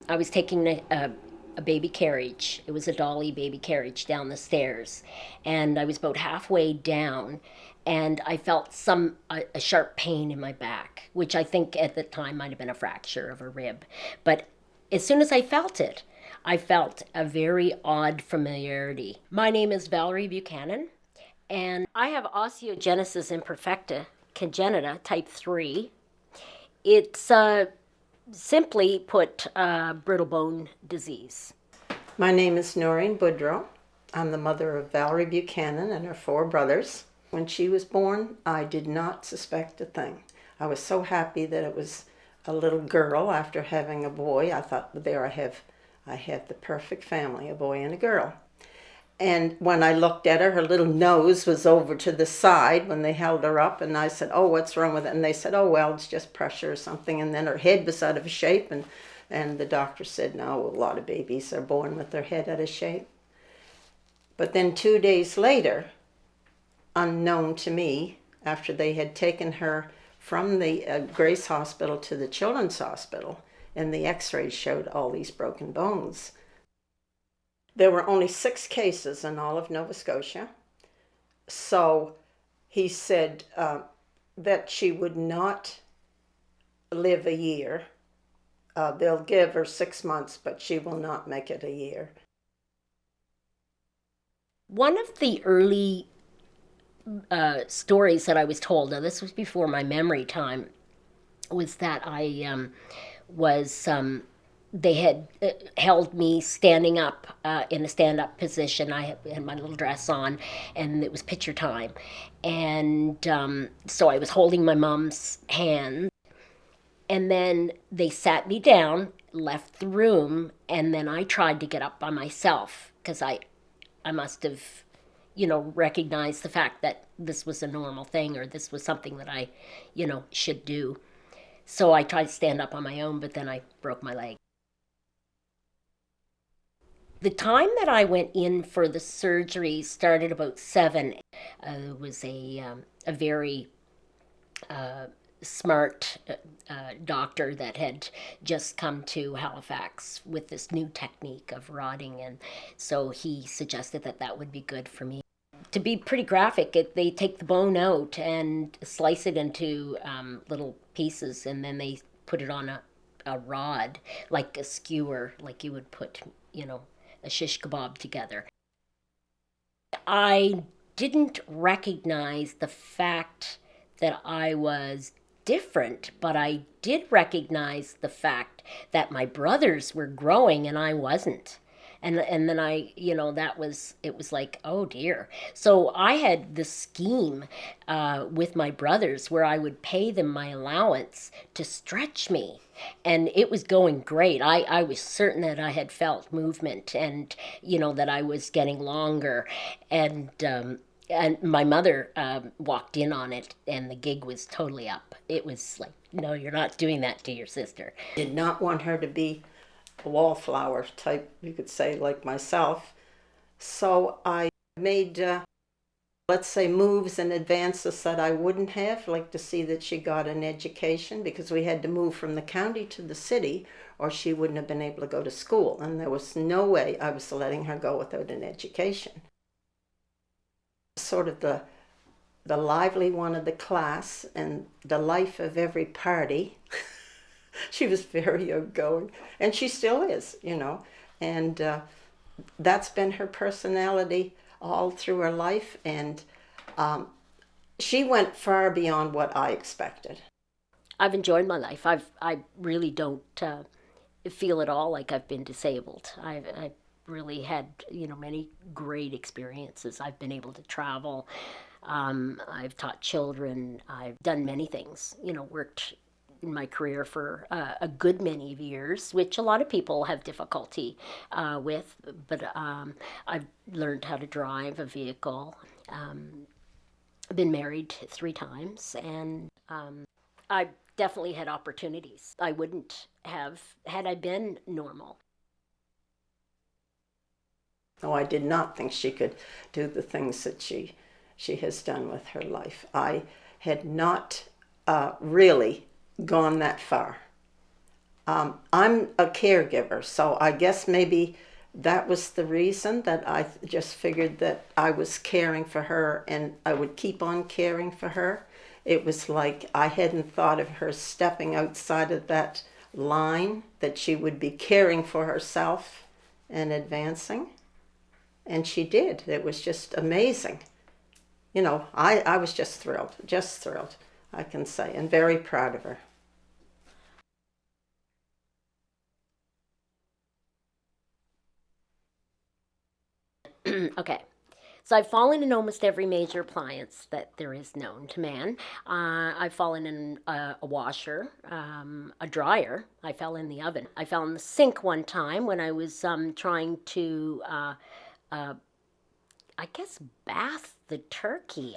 I was taking a baby carriage. It was a dolly baby carriage down the stairs, and I was about halfway down, and I felt a sharp pain in my back, which I think at the time might have been a fracture of a rib. But as soon as I felt it, I felt a very odd familiarity. My name is Valerie Buchanan, and I have osteogenesis imperfecta congenita type 3. It's simply put, brittle bone disease. My name is Noreen Boudreau. I'm the mother of Valerie Buchanan and her four brothers. When she was born, I did not suspect a thing. I was so happy that it was a little girl after having a boy. I thought, well, there I have the perfect family, a boy and a girl. And when I looked at her, her little nose was over to the side when they held her up. And I said, oh, what's wrong with it? And they said, oh, well, it's just pressure or something. And then her head was out of shape. And the doctor said, no, a lot of babies are born with their head out of shape. But then 2 days later, unknown to me, after they had taken her from the Grace Hospital to the Children's Hospital, and the x-rays showed all these broken bones. There were only 6 cases in all of Nova Scotia. So he said that she would not live a year. They'll give her 6 months, but she will not make it a year. One of the early stories that I was told, now this was before my memory time, was that they had held me standing up in a stand up position. I had my little dress on, and it was picture time. And so I was holding my mom's hand. And then they sat me down, left the room, and then I tried to get up by myself because I must have, recognized the fact that this was a normal thing or this was something that I, should do. So I tried to stand up on my own, but then I broke my leg. The time that I went in for the surgery started about 7. It was a very smart doctor that had just come to Halifax with this new technique of rodding, and so he suggested that that would be good for me. To be pretty graphic, they take the bone out and slice it into little pieces, and then they put it on a rod, like a skewer, like you would put, a shish kebab together. I didn't recognize the fact that I was different, but I did recognize the fact that my brothers were growing and I wasn't. And then that was, it was like, oh dear. So I had this scheme with my brothers where I would pay them my allowance to stretch me, and it was going great. I was certain that I had felt movement, and that I was getting longer. And my mother walked in on it, and the gig was totally up. It was like, no, you're not doing that to your sister. Did not want her to be a wallflower type, you could say, like myself. So I made, let's say, moves and advances that I wouldn't have, like to see that she got an education, because we had to move from the county to the city or she wouldn't have been able to go to school. And there was no way I was letting her go without an education. Sort of the lively one of the class and the life of every party. She was very outgoing, and she still is. And that's been her personality all through her life, and she went far beyond what I expected. I've enjoyed my life. I really don't feel at all like I've been disabled. I've really had many great experiences. I've been able to travel. I've taught children. I've done many things. Worked in my career for a good many years, which a lot of people have difficulty with. But I've learned how to drive a vehicle. I've been married 3 times, and I definitely had opportunities I wouldn't have had I been normal. No, I did not think she could do the things that she has done with her life. I had not really gone that far. I'm a caregiver, so I guess maybe that was the reason that I just figured that I was caring for her and I would keep on caring for her. It was like I hadn't thought of her stepping outside of that line, that she would be caring for herself and advancing. And she did. It was just amazing. I was just thrilled, I can say, and very proud of her. Okay. So I've fallen in almost every major appliance that there is known to man. I've fallen in a washer, a dryer. I fell in the oven. I fell in the sink one time when I was trying to, I guess, bath the turkey.